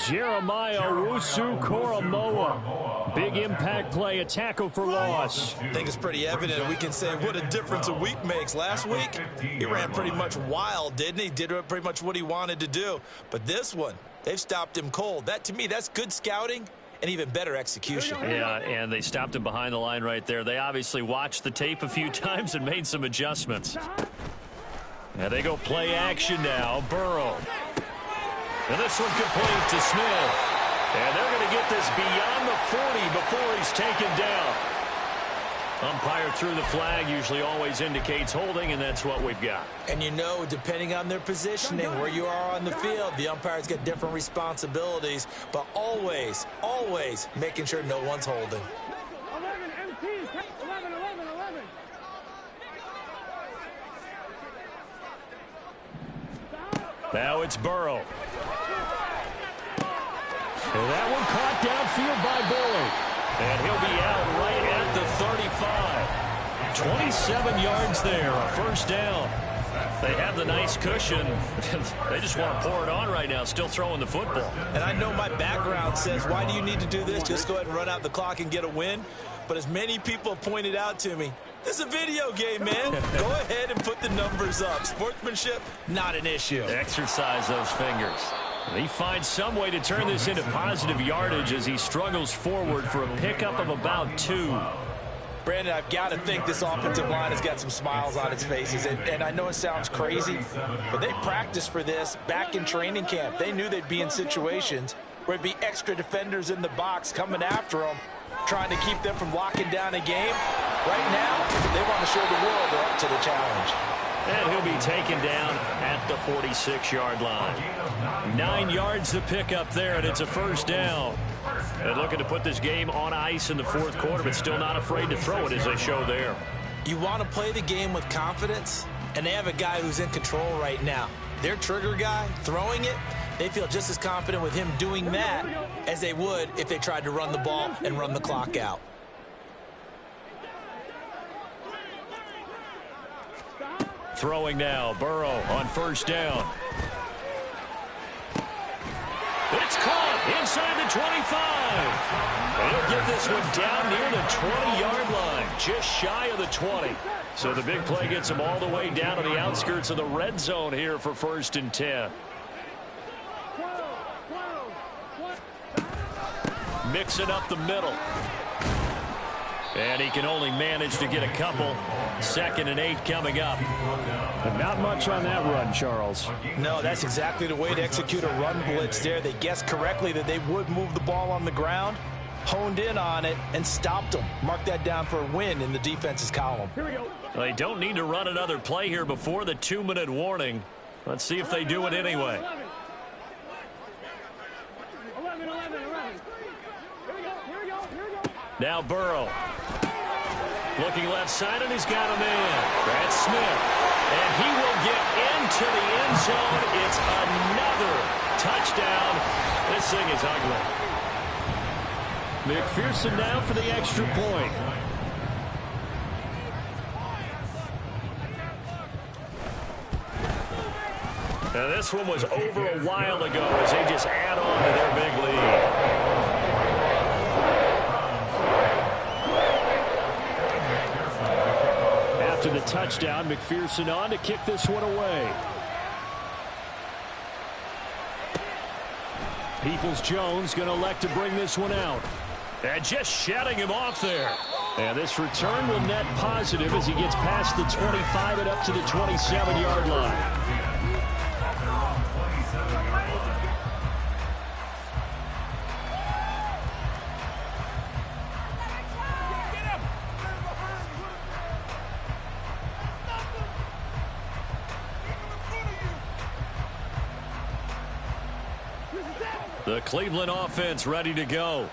Jeremiah Owusu-Koramoah. Big impact play, a tackle for loss. I think it's pretty evident. We can say what a difference a week makes. Last week, he ran pretty much wild, didn't he? Did pretty much what he wanted to do. But this one, they've stopped him cold. That, to me, that's good scouting and even better execution. Yeah, and they stopped him behind the line right there. They obviously watched the tape a few times and made some adjustments. And they go play action now. Burrow. And this one complete to Smith. And they're going to get this beyond the 40 before he's taken down. Umpire threw the flag, usually always indicates holding, and that's what we've got. And you know, depending on their positioning, where you are on the field, the umpires get different responsibilities, but always, always making sure no one's holding. 11, MT, 11, 11, 11. Now it's Burrow. And that one caught downfield by Boyd. And he'll be out right at the 35. 27 yards there, a 1st down. They have the nice cushion. They just want to pour it on right now, still throwing the football. And I know my background says, why do you need to do this? Just go ahead and run out the clock and get a win. But as many people have pointed out to me, this is a video game, man. Go ahead and put the numbers up. Sportsmanship, not an issue. Exercise those fingers. He finds some way to turn this into positive yardage as he struggles forward for a pickup of about 2. Brandon, I've got to think this offensive line has got some smiles on its faces. And I know it sounds crazy, but they practiced for this back in training camp. They knew they'd be in situations where it'd be extra defenders in the box coming after them, trying to keep them from locking down a game. Right now, they want to show the world they're up to the challenge. And he'll be taken down at the 46-yard line. 9 yards to pick up there, and it's a 1st down. They're looking to put this game on ice in the 4th quarter, but still not afraid to throw it as they show there. You want to play the game with confidence, and they have a guy who's in control right now. Their trigger guy, throwing it, they feel just as confident with him doing that as they would if they tried to run the ball and run the clock out. Throwing now, Burrow on 1st down. It's caught inside the 25. And he'll get this one down near the 20-yard line, just shy of the 20. So the big play gets him all the way down to the outskirts of the red zone here for 1st and 10. Mixing up the middle. And he can only manage to get a couple. 2nd and 8 coming up. And not much on that run, Charles. No, that's exactly the way to execute a run blitz there. They guessed correctly that they would move the ball on the ground, honed in on it, and stopped them. Mark that down for a win in the defense's column. Here we go. They don't need to run another play here before the 2-minute warning. Let's see if they do it anyway. 11, 11, 11. Here we go, here we go, here we go. Now Burrow. Looking left side, and he's got a man. That's Smith. And he will get into the end zone. It's another touchdown. This thing is ugly. McPherson now for the extra point. Now this one was over a while ago as they just add on to their big lead. After the touchdown, McPherson on to kick this one away. Peoples-Jones going to elect to bring this one out. And just shutting him off there. And this return will net positive as he gets past the 25 and up to the 27-yard line. The Cleveland offense ready to go.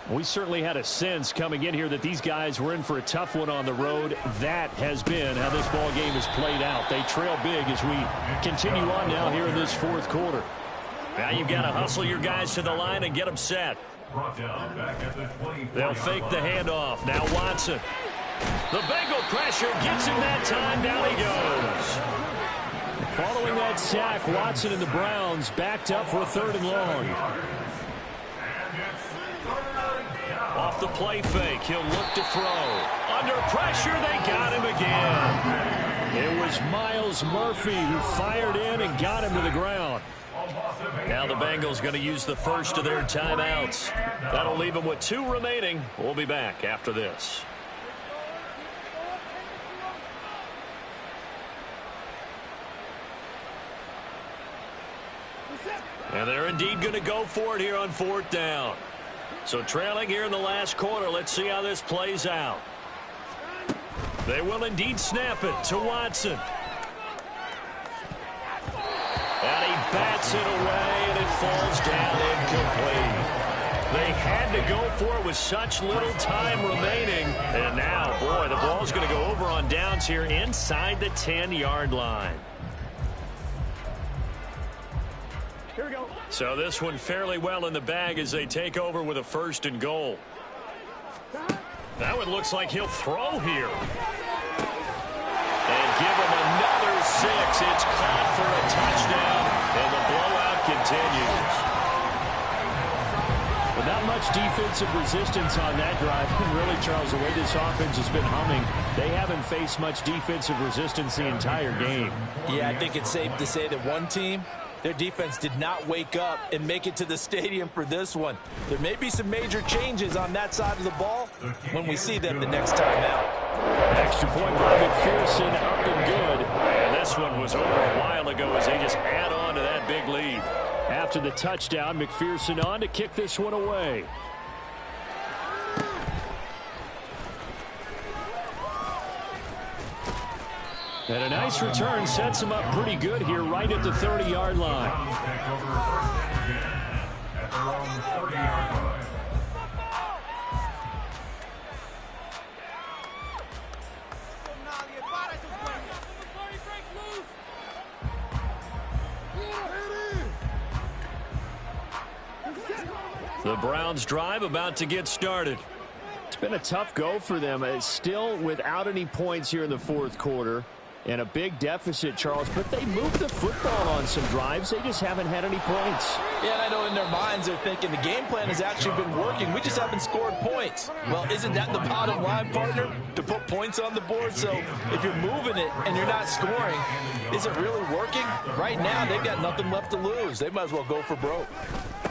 We certainly had a sense coming in here that these guys were in for a tough one on the road. That has been how this ball game has played out. They trail big as we continue on now here in this fourth quarter. Now you've got to hustle your guys to the line and get them set. They'll fake the handoff. Now Watson. The Bengal pressure gets him that time. Down he goes. Following that sack, Watson and the Browns backed up for a 3rd and long. Off the play fake, he'll look to throw. Under pressure, they got him again. It was Myles Murphy who fired in and got him to the ground. Now the Bengals going to use the first of their timeouts. That'll leave them with 2 remaining. We'll be back after this. And they're indeed going to go for it here on 4th down. So trailing here in the last quarter. Let's see how this plays out. They will indeed snap it to Watson. And he bats it away, and it falls down incomplete. They had to go for it with such little time remaining. And now, boy, the ball's going to go over on downs here inside the 10-yard line. Here we go. So this one fairly well in the bag as they take over with a 1st and goal. That one looks like he'll throw here. And give him another 6. It's caught for a touchdown, and the blowout continues. Well, not much defensive resistance on that drive. And really, Charles, the way this offense has been humming, they haven't faced much defensive resistance the entire game. Yeah, I think it's safe to say that one team, their defense did not wake up and make it to the stadium for this one. There may be some major changes on that side of the ball when we see them the next time out. Extra point by McPherson, up and good. And this one was over a while ago as they just add on to that big lead. After the touchdown, McPherson on to kick this one away. And a nice return sets him up pretty good here right at the 30-yard line. The Browns drive about to get started. It's been a tough go for them. It's still without any points here in the 4th quarter. And a big deficit, Charles, but they moved the football on some drives. They just haven't had any points. Yeah, and I know in their minds they're thinking the game plan has actually been working. We just haven't scored points. Well, isn't that the bottom line, partner? To put points on the board. So if you're moving it and you're not scoring, is it really working? Right now, they've got nothing left to lose. They might as well go for broke.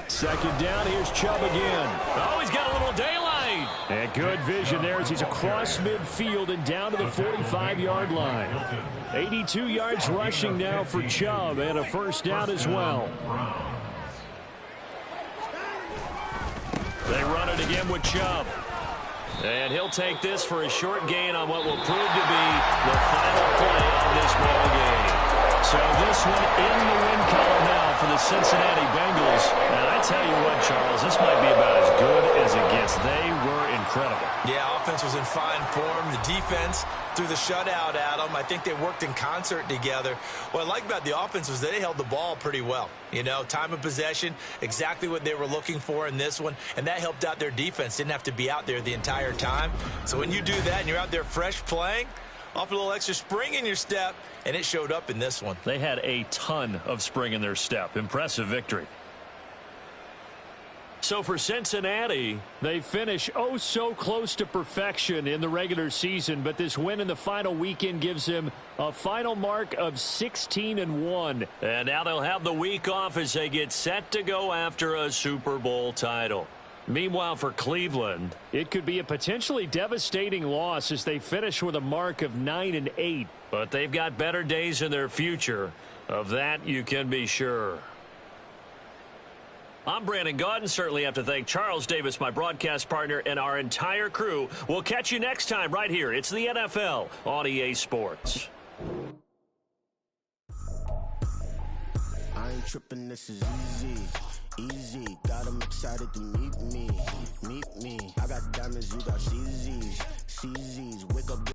2nd down, here's Chubb again. Oh, he's got a little daylight. And good vision there as he's across midfield and down to the 45-yard line. 82 yards rushing now for Chubb and a 1st down as well. They run it again with Chubb. And he'll take this for a short gain on what will prove to be the final play of this ball game. So this one in the win column now for the Cincinnati Bengals. And I tell you what, Charles, this might be about as good as it gets. They were incredible. Yeah, offense was in fine form. The defense threw the shutout at them. I think they worked in concert together. What I like about the offense was they held the ball pretty well. You know, time of possession, exactly what they were looking for in this one. And that helped out their defense. Didn't have to be out there the entire time. So when you do that and you're out there fresh playing, off a little extra spring in your step, and it showed up in this one. They had a ton of spring in their step. Impressive victory. So for Cincinnati, they finish oh so close to perfection in the regular season, but this win in the final weekend gives them a final mark of 16-1. And now they'll have the week off as they get set to go after a Super Bowl title. Meanwhile, for Cleveland, it could be a potentially devastating loss as they finish with a mark of 9-8. But they've got better days in their future. Of that, you can be sure. I'm Brandon Gaudin. Certainly have to thank Charles Davis, my broadcast partner, and our entire crew. We'll catch you next time right here. It's the NFL on EA Sports. I ain't tripping, this is easy. Got them excited to meet me. I got diamonds, you got CZs. Wake up.